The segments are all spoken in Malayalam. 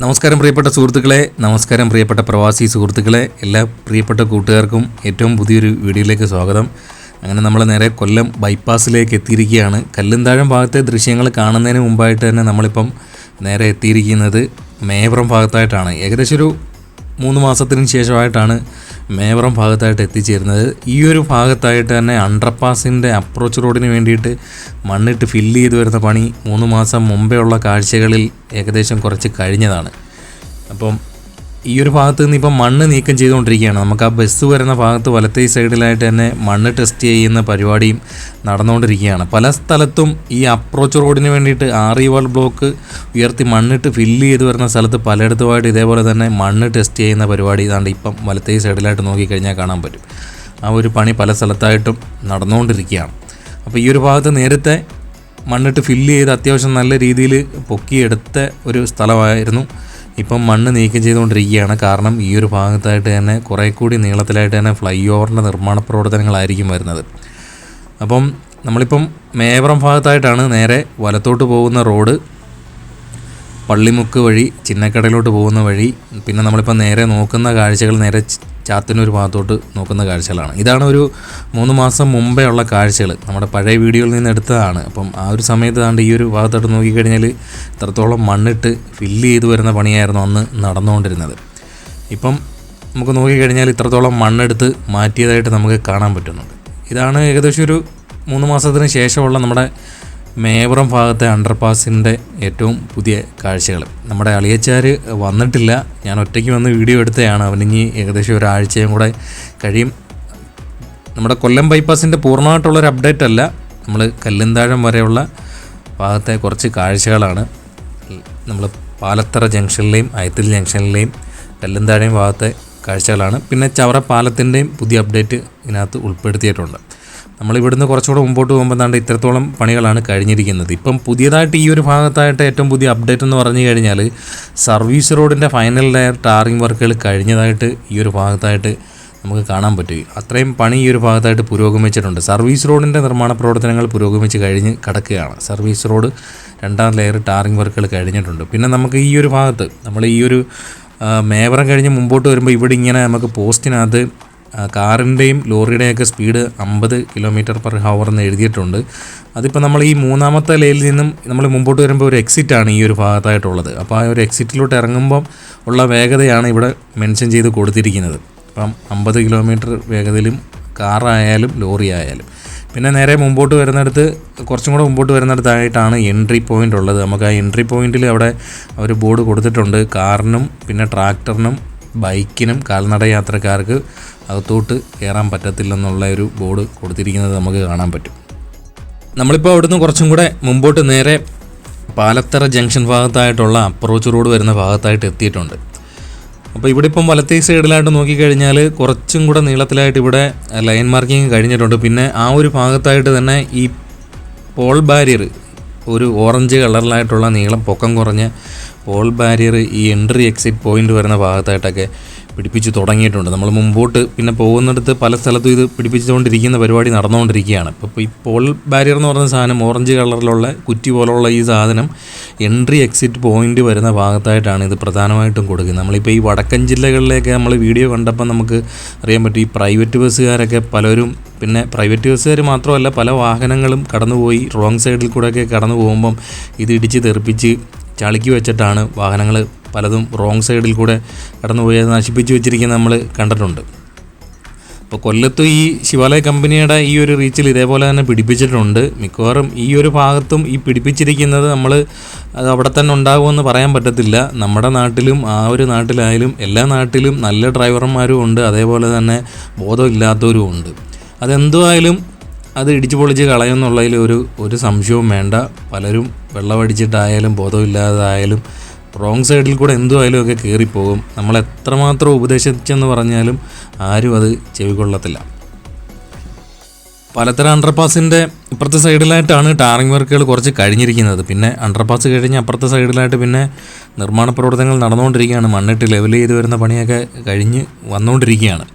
നമസ്കാരം പ്രിയപ്പെട്ട സുഹൃത്തുക്കളെ, നമസ്കാരം പ്രിയപ്പെട്ട പ്രവാസി സുഹൃത്തുക്കളെ, എല്ലാ പ്രിയപ്പെട്ട കൂട്ടുകാർക്കും ഏറ്റവും പുതിയൊരു വീഡിയോയിലേക്ക് സ്വാഗതം. അങ്ങനെ നമ്മൾ നേരെ കൊല്ലം ബൈപ്പാസിലേക്ക് എത്തിയിരിക്കുകയാണ്. കല്ലുംതാഴം ഭാഗത്തെ ദൃശ്യങ്ങൾ കാണുന്നതിന് മുമ്പായിട്ട് തന്നെ നമ്മളിപ്പം നേരെ എത്തിയിരിക്കുന്നത് മേവറം ഭാഗത്തായിട്ടാണ്. ഏകദേശം ഒരു 3 മാസത്തിന് ശേഷമായിട്ടാണ് മേവറം ഭാഗത്തായിട്ട് എത്തിച്ചേരുന്നത്. ഈ ഒരു ഭാഗത്തായിട്ട് തന്നെ അണ്ടർപാസിൻ്റെ അപ്രോച്ച് റോഡിന് വേണ്ടിയിട്ട് മണ്ണിട്ട് ഫില്ല് ചെയ്ത് വരുന്ന പണി 3 മാസം മുമ്പേ ഉള്ള കാഴ്ചകളിൽ ഏകദേശം കുറച്ച് കഴിഞ്ഞതാണ്. അപ്പം ഈ ഒരു ഭാഗത്ത് നിന്ന് ഇപ്പം മണ്ണ് നീക്കം ചെയ്തുകൊണ്ടിരിക്കുകയാണ്. നമുക്ക് ആ ബസ് വരുന്ന ഭാഗത്ത് വലത്തേ സൈഡിലായിട്ട് തന്നെ മണ്ണ് ടെസ്റ്റ് ചെയ്യുന്ന പരിപാടിയും നടന്നുകൊണ്ടിരിക്കുകയാണ്. പല സ്ഥലത്തും ഈ അപ്രോച്ച് റോഡിന് വേണ്ടിയിട്ട് ആറിവാൾ ബ്ലോക്ക് ഉയർത്തി മണ്ണിട്ട് ഫില്ല് ചെയ്ത് വരുന്ന സ്ഥലത്ത് പലയിടത്തുമായിട്ട് ഇതേപോലെ തന്നെ മണ്ണ് ടെസ്റ്റ് ചെയ്യുന്ന പരിപാടി ഇതാണ്ട് ഇപ്പം വലത്തേ സൈഡിലായിട്ട് നോക്കിക്കഴിഞ്ഞാൽ കാണാൻ പറ്റും. ആ ഒരു പണി പല സ്ഥലത്തായിട്ടും നടന്നുകൊണ്ടിരിക്കുകയാണ്. അപ്പോൾ ഈ ഒരു ഭാഗത്ത് നേരത്തെ മണ്ണിട്ട് ഫില്ല് ചെയ്ത് അത്യാവശ്യം നല്ല രീതിയിൽ പൊക്കിയെടുത്ത ഒരു സ്ഥലമായിരുന്നു. ഇപ്പം മണ്ണ് നീക്കം ചെയ്തുകൊണ്ടിരിക്കുകയാണ്. കാരണം ഈ ഒരു ഭാഗത്തായിട്ട് തന്നെ കുറേ കൂടി നീളത്തിലായിട്ട് തന്നെ ഫ്ലൈ ഓവറിൻ്റെ നിർമ്മാണ പ്രവർത്തനങ്ങളായിരിക്കും വരുന്നത്. അപ്പം നമ്മളിപ്പം മേവറം ഭാഗത്തായിട്ടാണ് നേരെ വലത്തോട്ട് പോകുന്ന റോഡ്, പള്ളിമുക്ക് വഴി ചിന്നക്കടയിലോട്ട് പോകുന്ന വഴി. പിന്നെ നമ്മളിപ്പം നേരെ നോക്കുന്ന കാഴ്ചകൾ നേരെ ചാത്തന്നൂർ ഭാഗത്തോട്ട് നോക്കുന്ന കാഴ്ചകളാണ്. ഇതാണ് ഒരു 3 മാസം മുമ്പേ ഉള്ള കാഴ്ചകൾ, നമ്മുടെ പഴയ വീഡിയോയിൽ നിന്ന് എടുത്തതാണ്. അപ്പം ആ ഒരു സമയത്ത് താണ്ട് ഈ ഒരു ഭാഗത്തോട്ട് നോക്കിക്കഴിഞ്ഞാൽ ഇത്രത്തോളം മണ്ണിട്ട് ഫില്ല് ചെയ്ത് വരുന്ന പണിയായിരുന്നു അന്ന് നടന്നുകൊണ്ടിരുന്നത്. ഇപ്പം നമുക്ക് നോക്കിക്കഴിഞ്ഞാൽ ഇത്രത്തോളം മണ്ണെടുത്ത് മാറ്റിയതായിട്ട് നമുക്ക് കാണാൻ പറ്റുന്നുണ്ട്. ഇതാണ് ഏകദേശം ഒരു 3 മാസത്തിന് ശേഷമുള്ള നമ്മുടെ മേവറം ഭാഗത്തെ അണ്ടർപാസിൻ്റെ ഏറ്റവും പുതിയ കാഴ്ചകൾ. നമ്മുടെ അളിയച്ചാർ വന്നിട്ടില്ല, ഞാൻ ഒറ്റയ്ക്ക് വന്ന് വീഡിയോ എടുത്തതാണ്. അവനിഞ്ഞി ഏകദേശം ഒരാഴ്ചയും കൂടെ കഴിയും. നമ്മുടെ കൊല്ലം ബൈപ്പാസിൻ്റെ പൂർണ്ണമായിട്ടുള്ളൊരു അപ്ഡേറ്റ് അല്ല, നമ്മൾ കല്ലുംതാഴം വരെയുള്ള ഭാഗത്തെ കുറച്ച് കാഴ്ചകളാണ്. നമ്മൾ പാലത്തറ ജംഗ്ഷനിലെയും അയത്തിൽ ജംഗ്ഷനിലെയും കല്ലുംതാഴം ഭാഗത്തെ കാഴ്ചകളാണ്. പിന്നെ ചവറ പാലത്തിൻ്റെയും പുതിയ അപ്ഡേറ്റ് ഇതിനകത്ത് ഉൾപ്പെടുത്തിയിട്ടുണ്ട്. നമ്മളിവിടുന്ന് കുറച്ചുകൂടെ മുമ്പോട്ട് പോകുമ്പോൾ താണ്ട് ഇത്രത്തോളം പണികളാണ് കഴിഞ്ഞിരിക്കുന്നത്. ഇപ്പം പുതിയതായിട്ട് ഈ ഒരു ഭാഗത്തായിട്ട് ഏറ്റവും പുതിയ അപ്ഡേറ്റ് എന്ന് പറഞ്ഞു കഴിഞ്ഞാൽ സർവീസ് റോഡിൻ്റെ ഫൈനൽ ലെയർ ടാറിങ് വർക്കുകൾ കഴിഞ്ഞതായിട്ട് ഈ ഒരു ഭാഗത്തായിട്ട് നമുക്ക് കാണാൻ പറ്റും. അത്രയും പണി ഈ ഒരു ഭാഗത്തായിട്ട് പുരോഗമിച്ചിട്ടുണ്ട്. സർവീസ് റോഡിൻ്റെ നിർമ്മാണ പ്രവർത്തനങ്ങൾ പുരോഗമിച്ച് കഴിഞ്ഞ് കിടക്കുകയാണ്. സർവീസ് റോഡ് 2ാം ലെയർ ടാറിങ് വർക്കുകൾ കഴിഞ്ഞിട്ടുണ്ട്. പിന്നെ നമുക്ക് ഈ ഒരു ഭാഗത്ത് നമ്മൾ ഈ ഒരു മേവറം കഴിഞ്ഞ് മുമ്പോട്ട് വരുമ്പോൾ ഇവിടെ ഇങ്ങനെ നമുക്ക് പോസ്റ്റിനകത്ത് കാറിൻ്റെയും ലോറിയുടെയൊക്കെ സ്പീഡ് 50 km/h എന്ന് എഴുതിയിട്ടുണ്ട്. അതിപ്പോൾ നമ്മൾ ഈ 3ാമത്തെ ലൈനിൽ നിന്നും നമ്മൾ മുമ്പോട്ട് വരുമ്പോൾ ഒരു എക്സിറ്റാണ് ഈ ഒരു ഭാഗത്തായിട്ടുള്ളത്. അപ്പോൾ ആ ഒരു എക്സിറ്റിലോട്ട് ഇറങ്ങുമ്പം ഉള്ള വേഗതയാണ് ഇവിടെ മെൻഷൻ ചെയ്ത് കൊടുത്തിരിക്കുന്നത്. അപ്പം 50 km വേഗതയിലും കാറായാലും ലോറി ആയാലും. പിന്നെ നേരെ മുമ്പോട്ട് വരുന്നിടത്ത് കുറച്ചും കൂടെ മുമ്പോട്ട് വരുന്നിടത്തായിട്ടാണ് എൻട്രി പോയിൻ്റ് ഉള്ളത്. നമുക്ക് ആ എൻട്രി പോയിൻറ്റിൽ അവിടെ ഒരു ബോർഡ് കൊടുത്തിട്ടുണ്ട്. കാറിനും പിന്നെ ട്രാക്ടറിനും ബൈക്കിനും കാൽനട യാത്രക്കാർക്ക് അകത്തോട്ട് കയറാൻ പറ്റത്തില്ലെന്നുള്ള ഒരു ബോർഡ് കൊടുത്തിരിക്കുന്നത് നമുക്ക് കാണാൻ പറ്റും. നമ്മളിപ്പോൾ അവിടുന്ന് കുറച്ചും കൂടെ മുമ്പോട്ട് നേരെ പാലത്തറ ജംഗ്ഷൻ ഭാഗത്തായിട്ടുള്ള അപ്രോച്ച് റോഡ് വരുന്ന ഭാഗത്തായിട്ട് എത്തിയിട്ടുണ്ട്. അപ്പോൾ ഇവിടെ ഇപ്പം വലത്തേ സൈഡിലായിട്ട് നോക്കിക്കഴിഞ്ഞാൽ കുറച്ചും കൂടെ നീളത്തിലായിട്ട് ഇവിടെ ലൈൻ മാർക്കിങ് കഴിഞ്ഞിട്ടുണ്ട്. പിന്നെ ആ ഒരു ഭാഗത്തായിട്ട് തന്നെ ഈ പോൾ ബാരിയർ, ഒരു ഓറഞ്ച് കളറിലായിട്ടുള്ള നീളം പൊക്കം കുറഞ്ഞ പോൾ ബാരിയർ ഈ എൻട്രി എക്സിറ്റ് പോയിൻ്റ് വരുന്ന ഭാഗത്തായിട്ടൊക്കെ പിടിപ്പിച്ച് തുടങ്ങിയിട്ടുണ്ട്. നമ്മൾ മുമ്പോട്ട് പിന്നെ പോകുന്നിടത്ത് പല സ്ഥലത്തും ഇത് പിടിപ്പിച്ചുകൊണ്ടിരിക്കുന്ന പരിപാടി നടന്നുകൊണ്ടിരിക്കുകയാണ്. ഇപ്പോൾ ഈ പോൾ ബാരിയർ എന്ന് പറയുന്ന സാധനം, ഓറഞ്ച് കളറിലുള്ള കുറ്റി പോലുള്ള ഈ സാധനം എൻട്രി എക്സിറ്റ് പോയിൻ്റ് വരുന്ന ഭാഗത്തായിട്ടാണ് ഇത് പ്രധാനമായിട്ടും കൊടുക്കുന്നത്. നമ്മളിപ്പോൾ ഈ വടക്കൻ ജില്ലകളിലേക്ക് നമ്മൾ വീഡിയോ കണ്ടപ്പോൾ നമുക്ക് അറിയാൻ പറ്റും, ഈ പ്രൈവറ്റ് ബസ്സുകാരൊക്കെ പലരും, പിന്നെ പ്രൈവറ്റ് ബസ്സുകാർ മാത്രമല്ല പല വാഹനങ്ങളും കടന്നുപോയി റോങ് സൈഡിൽ കൂടെയൊക്കെ കടന്നു പോകുമ്പം ഇത് ഇടിച്ച് തെറിപ്പിച്ച് ചളിക്ക് വെച്ചിട്ടാണ് വാഹനങ്ങൾ പലതും റോങ് സൈഡിൽ കൂടെ കടന്നുപോയി നശിപ്പിച്ച് വെച്ചിരിക്കുന്നത് നമ്മൾ കണ്ടിട്ടുണ്ട്. അപ്പോൾ കൊല്ലത്തും ഈ ശിവാലയ കമ്പനിയുടെ ഈ ഒരു റീച്ചിൽ ഇതേപോലെ തന്നെ പിടിപ്പിച്ചിട്ടുണ്ട്. മിക്കവാറും ഈ ഒരു ഭാഗത്തും ഈ പിടിപ്പിച്ചിരിക്കുന്നത് നമ്മൾ അത് അവിടെ തന്നെ ഉണ്ടാകുമെന്ന് പറയാൻ പറ്റത്തില്ല. നമ്മുടെ നാട്ടിലും ആ ഒരു നാട്ടിലായാലും എല്ലാ നാട്ടിലും നല്ല ഡ്രൈവർമാരും ഉണ്ട്, അതേപോലെ തന്നെ ബോധമില്ലാത്തവരും ഉണ്ട്. അതെന്തുമായാലും അത് ഇടിച്ചു പൊളിച്ച് കളയുമെന്നുള്ളതിൽ ഒരു സംശയവും വേണ്ട. പലരും വെള്ളമടിച്ചിട്ടായാലും ബോധമില്ലാതായാലും റോങ് സൈഡിൽ കൂടെ എന്തുമായാലും ഒക്കെ കയറിപ്പോകും. നമ്മൾ എത്രമാത്രം ഉപദേശിച്ചെന്ന് പറഞ്ഞാലും ആരും അത് ചെവികൊള്ളത്തില്ല. പാലത്തറ അണ്ടർപാസിൻ്റെ ഇപ്പുറത്തെ സൈഡിലായിട്ടാണ് ടാറിങ് വർക്കുകൾ കുറച്ച് കഴിഞ്ഞിരിക്കുന്നത്. പിന്നെ അണ്ടർപാസ് കഴിഞ്ഞ് അപ്പുറത്തെ സൈഡിലായിട്ട് പിന്നെ നിർമ്മാണ പ്രവർത്തനങ്ങൾ നടന്നുകൊണ്ടിരിക്കുകയാണ്. മണ്ണിട്ട് ലെവൽ ചെയ്ത് വരുന്ന പണിയൊക്കെ കഴിഞ്ഞ് വന്നുകൊണ്ടിരിക്കുകയാണ്.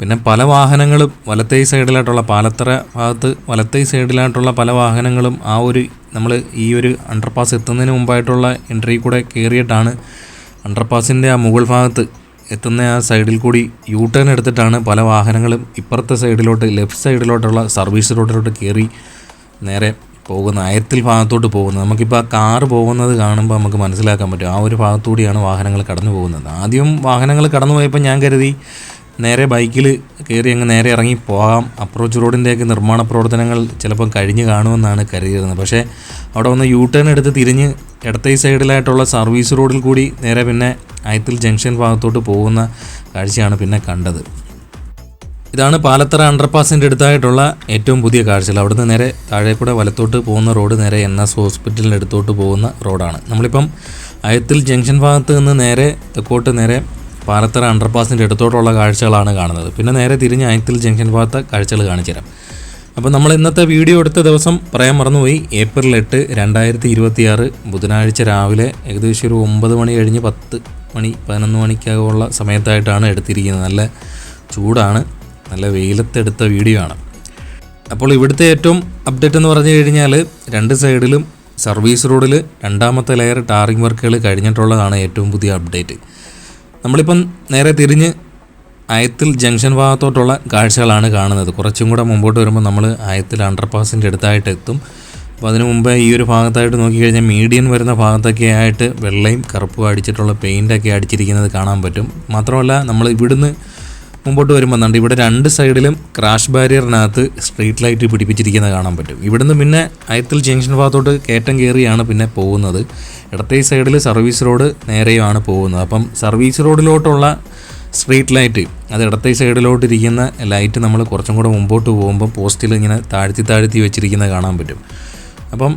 പിന്നെ പല വാഹനങ്ങളും വലത്തേ സൈഡിലായിട്ടുള്ള പാലത്തറ ഭാഗത്ത് വലത്തേ സൈഡിലായിട്ടുള്ള പല വാഹനങ്ങളും ആ ഒരു നമ്മൾ ഈ ഒരു അണ്ടർപാസ് എത്തുന്നതിന് മുമ്പായിട്ടുള്ള എൻട്രി കൂടെ കയറിയിട്ടാണ് അണ്ടർപാസിൻ്റെ ആ മുകൾ ഭാഗത്ത് എത്തുന്ന ആ സൈഡിൽ കൂടി യൂ ടേൺ എടുത്തിട്ടാണ് പല വാഹനങ്ങളും ഇപ്പുറത്തെ സൈഡിലോട്ട് ലെഫ്റ്റ് സൈഡിലോട്ടുള്ള സർവീസ് റോഡിലോട്ട് കയറി നേരെ പോകുന്ന അയത്തിൽ ഭാഗത്തോട്ട് പോകുന്നത്. നമുക്കിപ്പോൾ ആ കാറ് പോകുന്നത് കാണുമ്പോൾ നമുക്ക് മനസ്സിലാക്കാൻ പറ്റും ആ ഒരു ഭാഗത്തുകൂടിയാണ് വാഹനങ്ങൾ കടന്നു പോകുന്നത്. ആദ്യം വാഹനങ്ങൾ കടന്നു പോയപ്പോൾ ഞാൻ കരുതി നേരെ ബൈക്കിൽ കയറി അങ്ങ് നേരെ ഇറങ്ങി പോകാം, അപ്രോച്ച് റോഡിൻ്റെയൊക്കെ നിർമ്മാണ പ്രവർത്തനങ്ങൾ ചിലപ്പം കഴിഞ്ഞ് കാണുമെന്നാണ് കരുതിയിരുന്നത്. പക്ഷേ അവിടെ വന്ന് യൂ ടേൺ എടുത്ത് തിരിഞ്ഞ് ഇടത്തെ സൈഡിലായിട്ടുള്ള സർവീസ് റോഡിൽ കൂടി നേരെ പിന്നെ അയത്തിൽ ജംഗ്ഷൻ ഭാഗത്തോട്ട് പോകുന്ന കാഴ്ചയാണ് പിന്നെ കണ്ടത്. ഇതാണ് പാലത്തറ അണ്ടർപാസിൻ്റെ അടുത്തായിട്ടുള്ള ഏറ്റവും പുതിയ കാഴ്ചകൾ. അവിടുന്ന് നേരെ താഴെ കൂടെ വലത്തോട്ട് പോകുന്ന റോഡ് നേരെ NS ഹോസ്പിറ്റലിൻ്റെ അടുത്തോട്ട് പോകുന്ന റോഡാണ്. നമ്മളിപ്പം അയത്തിൽ ജംഗ്ഷൻ ഭാഗത്ത് നിന്ന് നേരെ തെക്കോട്ട് നേരെ പാലത്തറ അണ്ടർപാസിൻ്റെ അടുത്തോട്ടുള്ള കാഴ്ചകളാണ് കാണുന്നത്. പിന്നെ നേരെ തിരിഞ്ഞ് അയത്തിൽ ജംഗ്ഷൻ ഭാഗത്തെ കാഴ്ചകൾ കാണിച്ചു തരാം. അപ്പോൾ നമ്മൾ ഇന്നത്തെ വീഡിയോ എടുത്ത ദിവസം പറയാൻ മറന്നുപോയി, ഏപ്രിൽ 8, 2026 ബുധനാഴ്ച രാവിലെ ഏകദേശം ഒരു 9 മണി കഴിഞ്ഞ് 10 മണി 11 മണിക്കകമുള്ള സമയത്തായിട്ടാണ് എടുത്തിരിക്കുന്നത്. നല്ല ചൂടാണ്, നല്ല വെയിലത്തെടുത്ത വീഡിയോ ആണ്. അപ്പോൾ ഇവിടുത്തെ ഏറ്റവും അപ്ഡേറ്റ് എന്ന് പറഞ്ഞു കഴിഞ്ഞാൽ 2 സൈഡിലും സർവീസ് റോഡിൽ രണ്ടാമത്തെ ലെയർ ടാറിംഗ് വർക്കുകൾ കഴിഞ്ഞിട്ടുള്ളതാണ് ഏറ്റവും പുതിയ അപ്ഡേറ്റ്. നമ്മളിപ്പം നേരെ തിരിഞ്ഞ് അയത്തിൽ ജംഗ്ഷൻ ഭാഗത്തോട്ടുള്ള കാഴ്ചകളാണ് കാണുന്നത്. കുറച്ചും കൂടെ മുമ്പോട്ട് വരുമ്പോൾ നമ്മൾ അയത്തിൽ അണ്ടർപാസിൻ്റെ അടുത്തായിട്ട് എത്തും. അപ്പോൾ അതിന് മുമ്പേ ഈ ഒരു ഭാഗത്തായിട്ട് നോക്കിക്കഴിഞ്ഞാൽ മീഡിയൻ വരുന്ന ഭാഗത്തൊക്കെ ആയിട്ട് വെള്ളയും കറുപ്പും അടിച്ചിട്ടുള്ള പെയിൻ്റൊക്കെ അടിച്ചിരിക്കുന്നത് കാണാൻ പറ്റും. മാത്രമല്ല നമ്മൾ ഇവിടുന്ന് മുമ്പോട്ട് വരുമ്പോൾ ഇവിടെ 2 സൈഡിലും ക്രാഷ് ബാരിയറിനകത്ത് സ്ട്രീറ്റ് ലൈറ്റ് പിടിപ്പിച്ചിരിക്കുന്നത് കാണാൻ പറ്റും. ഇവിടുന്ന് പിന്നെ അയത്തിൽ ജംഗ്ഷൻ ഭാഗത്തോട്ട് കയറ്റം കയറിയാണ് പിന്നെ പോകുന്നത്. ഇടത്തെ സൈഡിൽ സർവീസ് റോഡ് നേരെയാണ് പോകുന്നത്. അപ്പം സർവീസ് റോഡിലോട്ടുള്ള സ്ട്രീറ്റ് ലൈറ്റ് അത് ഇടത്തെ സൈഡിലോട്ടിരിക്കുന്ന ലൈറ്റ് നമ്മൾ കുറച്ചും കൂടെ മുമ്പോട്ട് പോകുമ്പോൾ പോസ്റ്റിൽ ഇങ്ങനെ താഴ്ത്തി വെച്ചിരിക്കുന്നത് കാണാൻ പറ്റും. അപ്പം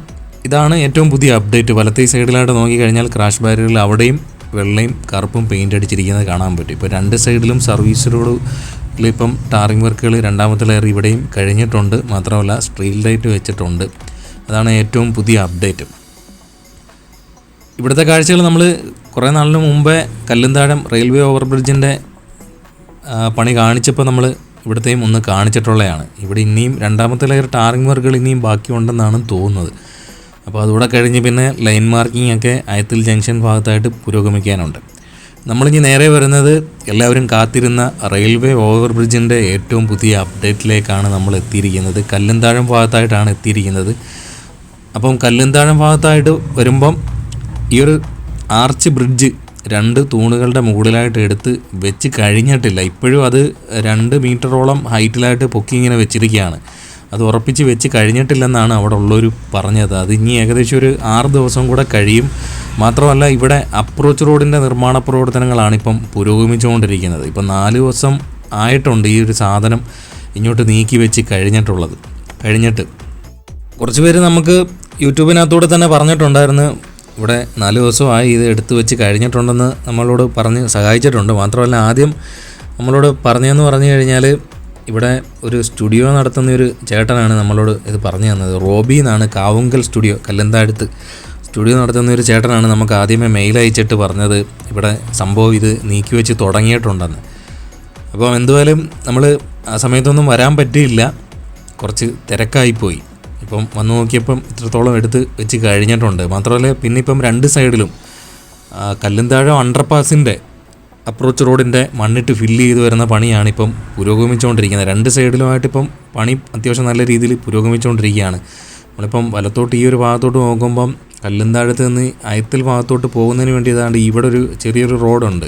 ഇതാണ് ഏറ്റവും പുതിയ അപ്ഡേറ്റ്. വലത്തെ സൈഡിലായിട്ട് നോക്കിക്കഴിഞ്ഞാൽ ക്രാഷ് ബാരിയറിൽ അവിടെയും വെള്ളയും കറുപ്പും പെയിൻ്റ് അടിച്ചിരിക്കുന്നത് കാണാൻ പറ്റും. ഇപ്പോൾ 2 സൈഡിലും സർവീസ് റോഡിൽ ഇപ്പം ടാറിംഗ് വർക്കുകൾ രണ്ടാമത്തെ ലെയർ ഇവിടെയും കഴിഞ്ഞിട്ടുണ്ട്. മാത്രമല്ല സ്ട്രീറ്റ് ലൈറ്റ് വെച്ചിട്ടുണ്ട്. അതാണ് ഏറ്റവും പുതിയ അപ്ഡേറ്റ്. ഇവിടുത്തെ കാഴ്ചകൾ നമ്മൾ കുറേ നാളിന് മുമ്പേ കല്ലുംതാഴം റെയിൽവേ ഓവർ ബ്രിഡ്ജിൻ്റെ പണി കാണിച്ചപ്പോൾ നമ്മൾ ഇവിടുത്തെയും ഒന്ന് കാണിച്ചിട്ടുള്ളതാണ്. ഇവിടെ ഇനിയും രണ്ടാമത്തെ ലെയർ ടാറിംഗ് വർക്കുകൾ ഇനിയും ബാക്കിയുണ്ടെന്നാണ് തോന്നുന്നത്. അപ്പോൾ അതുകൂടെ കഴിഞ്ഞ് പിന്നെ ലൈൻ മാർക്കിംഗ് ഒക്കെ അയത്തിൽ ജംഗ്ഷൻ ഭാഗത്തായിട്ട് പുരോഗമിക്കാനുണ്ട്. നമ്മളിനി നേരെ വരുന്നത് എല്ലാവരും കാത്തിരുന്ന റെയിൽവേ ഓവർ ബ്രിഡ്ജിൻ്റെ ഏറ്റവും പുതിയ അപ്ഡേറ്റിലേക്കാണ് നമ്മൾ എത്തിയിരിക്കുന്നത്. കല്ലുംതാഴം ഭാഗത്തായിട്ടാണ് എത്തിയിരിക്കുന്നത്. അപ്പം കല്ലുംതാഴം ഭാഗത്തായിട്ട് വരുമ്പം ഈ ഒരു ആർച്ച് ബ്രിഡ്ജ് 2 തൂണുകളുടെ മുകളിലായിട്ട് എടുത്ത് വെച്ച് കഴിഞ്ഞിട്ടില്ല. ഇപ്പോഴും അത് 2 മീറ്ററോളം ഹൈറ്റിലായിട്ട് പൊക്കി ഇങ്ങനെ വെച്ചിരിക്കുകയാണ്. അത് ഉറപ്പിച്ച് വെച്ച് കഴിഞ്ഞിട്ടില്ലെന്നാണ് അവിടെ ഉള്ളവർ പറഞ്ഞത്. അത് ഇനി ഏകദേശം ഒരു 6 ദിവസം കൂടെ കഴിയും. മാത്രമല്ല ഇവിടെ അപ്രോച്ച് റോഡിൻ്റെ നിർമ്മാണ പ്രവർത്തനങ്ങളാണ് ഇപ്പം പുരോഗമിച്ചുകൊണ്ടിരിക്കുന്നത്. ഇപ്പം 4 ദിവസം ആയിട്ടുണ്ട് ഈ ഒരു സാധനം ഇങ്ങോട്ട് നീക്കി വെച്ച് കഴിഞ്ഞിട്ട് കുറച്ച് പേര് നമുക്ക് യൂട്യൂബിനകത്തൂടെ തന്നെ പറഞ്ഞിട്ടുണ്ടായിരുന്നു, ഇവിടെ 4 ദിവസമായി ഇത് എടുത്തു വെച്ച് കഴിഞ്ഞിട്ടുണ്ടെന്ന് നമ്മളോട് പറഞ്ഞ് സഹായിച്ചിട്ടുണ്ട്. മാത്രമല്ല ആദ്യം നമ്മളോട് പറഞ്ഞതെന്ന് പറഞ്ഞു കഴിഞ്ഞാൽ ഇവിടെ ഒരു സ്റ്റുഡിയോ നടത്തുന്ന ഒരു ചേട്ടനാണ് നമ്മളോട് ഇത് പറഞ്ഞു തന്നത്. റോബി എന്നാണ്, കാവുങ്കൽ സ്റ്റുഡിയോ കല്ലന്താഴത്ത് സ്റ്റുഡിയോ നടത്തുന്ന ഒരു ചേട്ടനാണ് നമുക്ക് ആദ്യമേ മെയിൽ അയച്ചിട്ട് പറഞ്ഞത് ഇവിടെ സംഭവം ഇത് നീക്കി വെച്ച് തുടങ്ങിയിട്ടുണ്ടെന്ന്. അപ്പോൾ എന്തുവായാലും നമ്മൾ ആ സമയത്തൊന്നും വരാൻ പറ്റിയില്ല, കുറച്ച് തിരക്കായിപ്പോയി. ഇപ്പം വന്നു നോക്കിയപ്പം ഇത്രത്തോളം എടുത്ത് വെച്ച് കഴിഞ്ഞിട്ടുണ്ട്. മാത്രമല്ല പിന്നെ ഇപ്പം 2 സൈഡിലും കല്ലുംതാഴം അണ്ടർപാസിൻ്റെ അപ്രോച്ച് റോഡിൻ്റെ മണ്ണിട്ട് ഫില്ല് ചെയ്ത് വരുന്ന പണിയാണിപ്പം പുരോഗമിച്ചുകൊണ്ടിരിക്കുന്നത്. 2 സൈഡിലുമായിട്ടിപ്പം പണി അത്യാവശ്യം നല്ല രീതിയിൽ പുരോഗമിച്ചുകൊണ്ടിരിക്കുകയാണ്. നമ്മളിപ്പം വലത്തോട്ട് ഈ ഒരു ഭാഗത്തോട്ട് നോക്കുമ്പം കല്ലുംതാഴത്ത് നിന്ന് അയത്തിൽ ഭാഗത്തോട്ട് പോകുന്നതിന് വേണ്ടി ഏതാണ്ട് ഇവിടെ ഒരു ചെറിയൊരു റോഡുണ്ട്.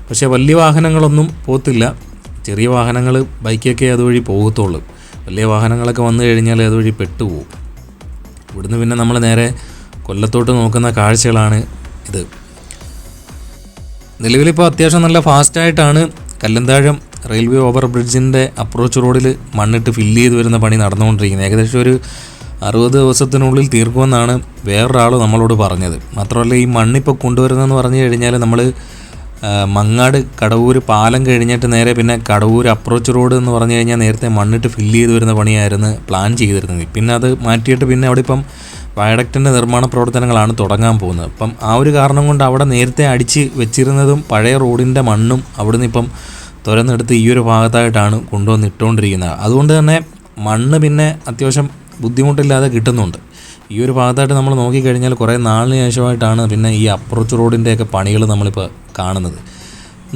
പക്ഷേ വലിയ വാഹനങ്ങളൊന്നും പോകത്തില്ല, ചെറിയ വാഹനങ്ങൾ ബൈക്കൊക്കെ അതുവഴി പോകത്തുള്ളൂ. വലിയ വാഹനങ്ങളൊക്കെ വന്നു കഴിഞ്ഞാൽ അതുവഴി പെട്ടുപോകും. ഇവിടുന്ന് പിന്നെ നമ്മൾ നേരെ കൊല്ലത്തോട്ട് നോക്കുന്ന കാഴ്ചകളാണ് ഇത്. നിലവിലിപ്പോൾ അത്യാവശ്യം നല്ല ഫാസ്റ്റായിട്ടാണ് കല്ലുംതാഴം റെയിൽവേ ഓവർ ബ്രിഡ്ജിൻ്റെ അപ്രോച്ച് റോഡിൽ മണ്ണിട്ട് ഫില്ല് ചെയ്ത് വരുന്ന പണി നടന്നുകൊണ്ടിരിക്കുന്നത്. ഏകദേശം ഒരു 60 ദിവസത്തിനുള്ളിൽ തീർക്കുമെന്നാണ് വേറൊരാൾ നമ്മളോട് പറഞ്ഞത്. മാത്രമല്ല ഈ മണ്ണിപ്പോൾ കൊണ്ടുവരുന്നതെന്ന് പറഞ്ഞു കഴിഞ്ഞാൽ നമ്മൾ മങ്ങാട് കടവൂർ പാലം കഴിഞ്ഞിട്ട് നേരെ പിന്നെ കടവൂർ അപ്രോച്ച് റോഡ് എന്ന് പറഞ്ഞു കഴിഞ്ഞാൽ നേരത്തെ മണ്ണിട്ട് ഫില്ല് ചെയ്ത് വരുന്ന പണിയായിരുന്നു പ്ലാൻ ചെയ്തിരുന്നത്. പിന്നെ അത് മാറ്റിയിട്ട് പിന്നെ അവിടെ ഇപ്പം വയഡക്റ്റിൻ്റെ നിർമ്മാണ പ്രവർത്തനങ്ങളാണ് തുടങ്ങാൻ പോകുന്നത്. അപ്പം ആ ഒരു കാരണം കൊണ്ട് അവിടെ നേരത്തെ അടിച്ച് വെച്ചിരുന്നതും പഴയ റോഡിൻ്റെ മണ്ണും അവിടുന്ന് ഇപ്പം തുരന്നെടുത്ത് ഈ ഒരു ഭാഗത്തായിട്ടാണ് കൊണ്ടുവന്ന് ഇട്ടുകൊണ്ടിരിക്കുന്നത്. അതുകൊണ്ട് തന്നെ മണ്ണ് പിന്നെ അത്യാവശ്യം ബുദ്ധിമുട്ടില്ലാതെ കിട്ടുന്നുണ്ട്. ഈ ഒരു ഭാഗത്തായിട്ട് നമ്മൾ നോക്കിക്കഴിഞ്ഞാൽ കുറേ നാളിന് ശേഷമായിട്ടാണ് പിന്നെ ഈ അപ്രോച്ച് റോഡിൻ്റെയൊക്കെ പണികൾ നമ്മളിപ്പോൾ കാണുന്നത്.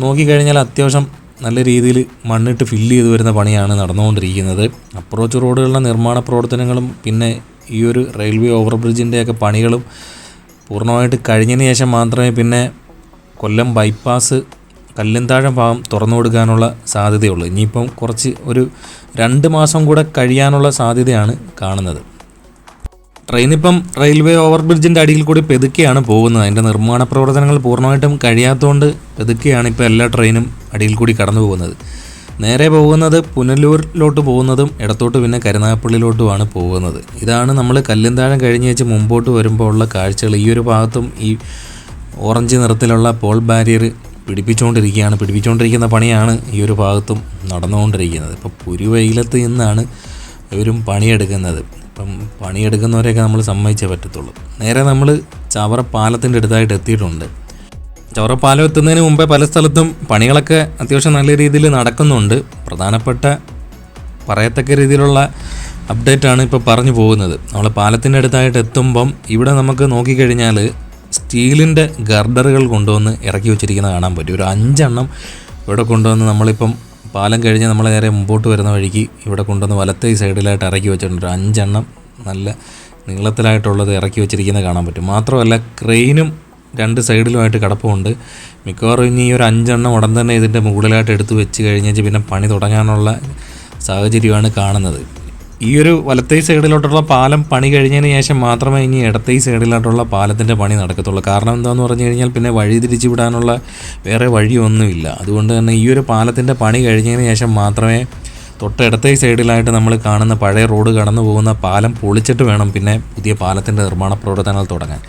നോക്കിക്കഴിഞ്ഞാൽ അത്യാവശ്യം നല്ല രീതിയിൽ മണ്ണിട്ട് ഫില്ല് ചെയ്ത് വരുന്ന പണിയാണ് നടന്നുകൊണ്ടിരിക്കുന്നത്. അപ്രോച്ച് റോഡുകളുടെ നിർമ്മാണ പ്രവർത്തനങ്ങളും പിന്നെ ഈ ഒരു റെയിൽവേ ഓവർ ബ്രിഡ്ജിൻ്റെയൊക്കെ പണികളും പൂർണ്ണമായിട്ട് കഴിഞ്ഞതിന് ശേഷം മാത്രമേ പിന്നെ കൊല്ലം ബൈപ്പാസ് കല്ലുംതാഴം ഭാഗം തുറന്നു കൊടുക്കാനുള്ള സാധ്യതയുള്ളൂ. ഇനിയിപ്പം ഒരു 2 മാസം കൂടെ കഴിയാനുള്ള സാധ്യതയാണ് കാണുന്നത്. ട്രെയിനിപ്പം റെയിൽവേ ഓവർ ബ്രിഡ്ജിൻ്റെ അടിയിൽ കൂടി പെതുക്കെയാണ് പോകുന്നത്. അതിൻ്റെ നിർമ്മാണ പ്രവർത്തനങ്ങൾ പൂർണ്ണമായിട്ടും കഴിയാത്തതുകൊണ്ട് പെതുക്കെയാണ് ഇപ്പോൾ എല്ലാ ട്രെയിനും അടിയിൽ കൂടി കടന്നു പോകുന്നത്. നേരെ പോകുന്നത് പുനലൂരിലോട്ട് പോകുന്നതും ഇടത്തോട്ട് പിന്നെ കരുനാഗപ്പള്ളിയിലോട്ടുമാണ് പോകുന്നത്. ഇതാണ് നമ്മൾ കല്ലുംതാഴം കഴിഞ്ഞ് വെച്ച് മുമ്പോട്ട് വരുമ്പോൾ ഉള്ള കാഴ്ചകൾ. ഈ ഒരു ഭാഗത്തും ഈ ഓറഞ്ച് നിറത്തിലുള്ള പോൾ ബാരിയർ പിടിപ്പിച്ചുകൊണ്ടിരിക്കുന്ന പണിയാണ് ഈ ഒരു ഭാഗത്തും നടന്നുകൊണ്ടിരിക്കുന്നത്. ഇപ്പോൾ പുരുവെയിലത്ത് നിന്നാണ് ഇവരും പണിയെടുക്കുന്നത്. ഇപ്പം പണിയെടുക്കുന്നവരെയൊക്കെ നമ്മൾ സമ്മതിച്ചേ പറ്റത്തുള്ളൂ. നേരെ നമ്മൾ ചവറ പാലത്തിൻ്റെ അടുത്തായിട്ട് എത്തിയിട്ടുണ്ട്. ചവറ പാലം എത്തുന്നതിന് മുമ്പേ പല സ്ഥലത്തും പണികളൊക്കെ അത്യാവശ്യം നല്ല രീതിയിൽ നടക്കുന്നുണ്ട്. പ്രധാനപ്പെട്ട പറയത്തക്ക രീതിയിലുള്ള അപ്ഡേറ്റാണ് ഇപ്പോൾ പറഞ്ഞു പോകുന്നത്. നമ്മൾ പാലത്തിൻ്റെ അടുത്തായിട്ട് എത്തുമ്പം ഇവിടെ നമുക്ക് നോക്കിക്കഴിഞ്ഞാൽ സ്റ്റീലിൻ്റെ ഗർഡറുകൾ കൊണ്ടുവന്ന് ഇറക്കി വെച്ചിരിക്കുന്നത് കാണാൻ പറ്റും. ഒരു 5 എണ്ണം ഇവിടെ കൊണ്ടുവന്ന് നമ്മളിപ്പം പാലം കഴിഞ്ഞ് നമ്മൾ നേരെ മുമ്പോട്ട് വരുന്ന വഴിക്ക് ഇവിടെ കൊണ്ടുവന്ന് വലത്തെ സൈഡിലായിട്ട് ഇറക്കി വെച്ചിട്ടുണ്ട്. 5 എണ്ണം നല്ല നീളത്തിലായിട്ടുള്ളത് ഇറക്കി വെച്ചിരിക്കുന്നത് കാണാൻ പറ്റും. മാത്രമല്ല ക്രെയിനും 2 സൈഡിലുമായിട്ട് കിടപ്പുണ്ട്. മിക്കവാറും ഇനി ഈ ഒരു 5 എണ്ണം ഉടൻ തന്നെ ഇതിൻ്റെ മുകളിലായിട്ട് എടുത്ത് വെച്ച് കഴിഞ്ഞാൽ പിന്നെ പണി തുടങ്ങാനുള്ള സാഹചര്യമാണ് കാണുന്നത്. ഈ ഒരു വലത്തേ സൈഡിലോട്ടുള്ള പാലം പണി കഴിഞ്ഞതിന് ശേഷം മാത്രമേ ഇനി ഇടത്തേ സൈഡിലോട്ടുള്ള പാലത്തിൻ്റെ പണി നടക്കത്തുള്ളൂ. കാരണം എന്താണെന്ന് പറഞ്ഞു കഴിഞ്ഞാൽ പിന്നെ വഴി തിരിച്ചു വിടാനുള്ള വേറെ വഴിയൊന്നുമില്ല. അതുകൊണ്ട് തന്നെ ഈ ഒരു പാലത്തിൻ്റെ പണി കഴിഞ്ഞതിന് ശേഷം മാത്രമേ തൊട്ട് ഇടത്തേ സൈഡിലായിട്ട് നമ്മൾ കാണുന്ന പഴയ റോഡ് കടന്നു പോകുന്ന പാലം പൊളിച്ചിട്ട് വേണം പിന്നെ പുതിയ പാലത്തിൻ്റെ നിർമ്മാണ പ്രവർത്തനങ്ങൾ തുടങ്ങാൻ.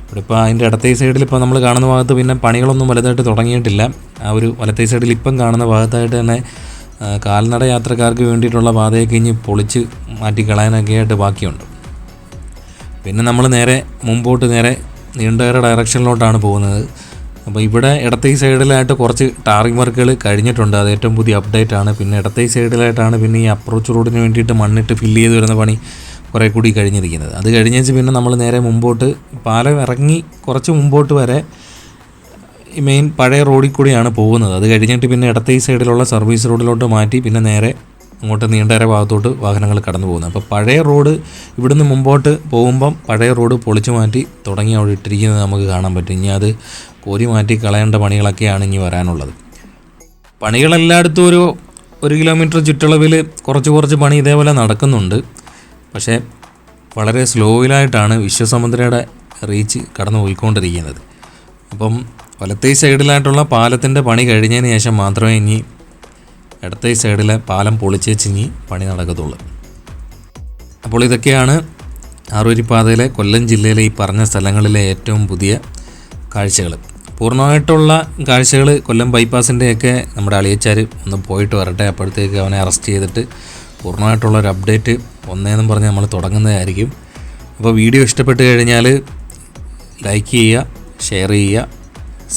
ഇവിടെ ഇപ്പോൾ അതിൻ്റെ ഇടത്തേ സൈഡിൽ ഇപ്പോൾ നമ്മൾ കാണുന്ന ഭാഗത്ത് പിന്നെ പണികളൊന്നും വലുതായിട്ട് തുടങ്ങിയിട്ടില്ല. ആ ഒരു വലത്തേ സൈഡിൽ ഇപ്പം കാണുന്ന ഭാഗത്തായിട്ട് തന്നെ കാൽനട യാത്രക്കാർക്ക് വേണ്ടിയിട്ടുള്ള പാതയൊക്കെ ഇനി പൊളിച്ച് മാറ്റിക്കളയാനൊക്കെ ആയിട്ട് ബാക്കിയുണ്ട്. പിന്നെ നമ്മൾ നേരെ മുമ്പോട്ട് നേരെ നീണ്ടകര ഡയറക്ഷനിലോട്ടാണ് പോകുന്നത്. അപ്പോൾ ഇവിടെ ഇടത്തേ സൈഡിലായിട്ട് കുറച്ച് ടാറിംഗ് വർക്കുകൾ കഴിഞ്ഞിട്ടുണ്ട്. അത് ഏറ്റവും പുതിയ അപ്ഡേറ്റ് ആണ്. പിന്നെ ഇടത്തേ സൈഡിലായിട്ടാണ് പിന്നെ ഈ അപ്രോച്ച് റോഡിന് വേണ്ടിയിട്ട് മണ്ണിട്ട് ഫില്ല് ചെയ്ത് വരുന്ന പണി കുറേ കൂടി കഴിഞ്ഞിരിക്കുന്നത്. അത് കഴിഞ്ഞേച്ച് പിന്നെ നമ്മൾ നേരെ മുമ്പോട്ട് പാലം ഇറങ്ങി കുറച്ച് മുമ്പോട്ട് വരെ ഈ മെയിൻ പഴയ റോഡിൽ കൂടിയാണ് പോകുന്നത്. അത് കഴിഞ്ഞിട്ട് പിന്നെ ഇടത്തേ സൈഡിലുള്ള സർവീസ് റോഡിലോട്ട് മാറ്റി പിന്നെ നേരെ അങ്ങോട്ട് നീണ്ടകര ഭാഗത്തോട്ട് വാഹനങ്ങൾ കടന്നു പോകുന്നത്. അപ്പോൾ പഴയ റോഡ് ഇവിടുന്ന് മുമ്പോട്ട് പോകുമ്പം പഴയ റോഡ് പൊളിച്ചു മാറ്റി തുടങ്ങി അവിടെ ഇട്ടിരിക്കുന്നത് നമുക്ക് കാണാൻ പറ്റും. ഇനി അത് കോരി മാറ്റി കളയേണ്ട പണികളൊക്കെയാണ് ഇനി വരാനുള്ളത്. പണികളെല്ലായിടത്തും ഒരു കിലോമീറ്റർ ചുറ്റളവിൽ കുറച്ച് പണി ഇതേപോലെ നടക്കുന്നുണ്ട്. പക്ഷേ വളരെ സ്ലോയിലായിട്ടാണ് വിശ്വസമുദ്രയുടെ റീച്ച് കടന്നു പോയിക്കൊണ്ടിരിക്കുന്നത്. അപ്പം വലത്തേ സൈഡിലായിട്ടുള്ള പാലത്തിൻ്റെ പണി കഴിഞ്ഞതിന് ശേഷം മാത്രമേ ഇനി ഇടത്തേ സൈഡിലെ പാലം പൊളിച്ചേച്ച് ഇനി പണി നടക്കത്തുള്ളൂ. അപ്പോൾ ഇതൊക്കെയാണ് ആറുവരിപ്പാതയിലെ കൊല്ലം ജില്ലയിലെ ഈ പറഞ്ഞ സ്ഥലങ്ങളിലെ ഏറ്റവും പുതിയ കാഴ്ചകൾ. പൂർണ്ണമായിട്ടുള്ള കാഴ്ചകൾ കൊല്ലം ബൈപ്പാസിൻ്റെയൊക്കെ നമ്മുടെ അളിയച്ചാർ ഒന്ന് പോയിട്ട് വരട്ടെ. അപ്പോഴത്തേക്ക് അവനെ അറസ്റ്റ് ചെയ്തിട്ട് പൂർണ്ണമായിട്ടുള്ളൊരു അപ്ഡേറ്റ് ഒന്നേന്നും പറഞ്ഞ് നമ്മൾ തുടങ്ങുന്നതായിരിക്കും. അപ്പോൾ വീഡിയോ ഇഷ്ടപ്പെട്ട് കഴിഞ്ഞാൽ ലൈക്ക് ചെയ്യുക, ഷെയർ ചെയ്യുക,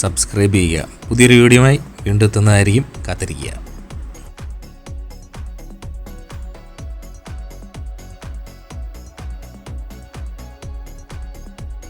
സബ്സ്ക്രൈബ് ചെയ്യുക. പുതിയൊരു വീഡിയോയുമായി വീണ്ടും എത്തുന്നതായിരിക്കും. കാത്തിരിക്കുക.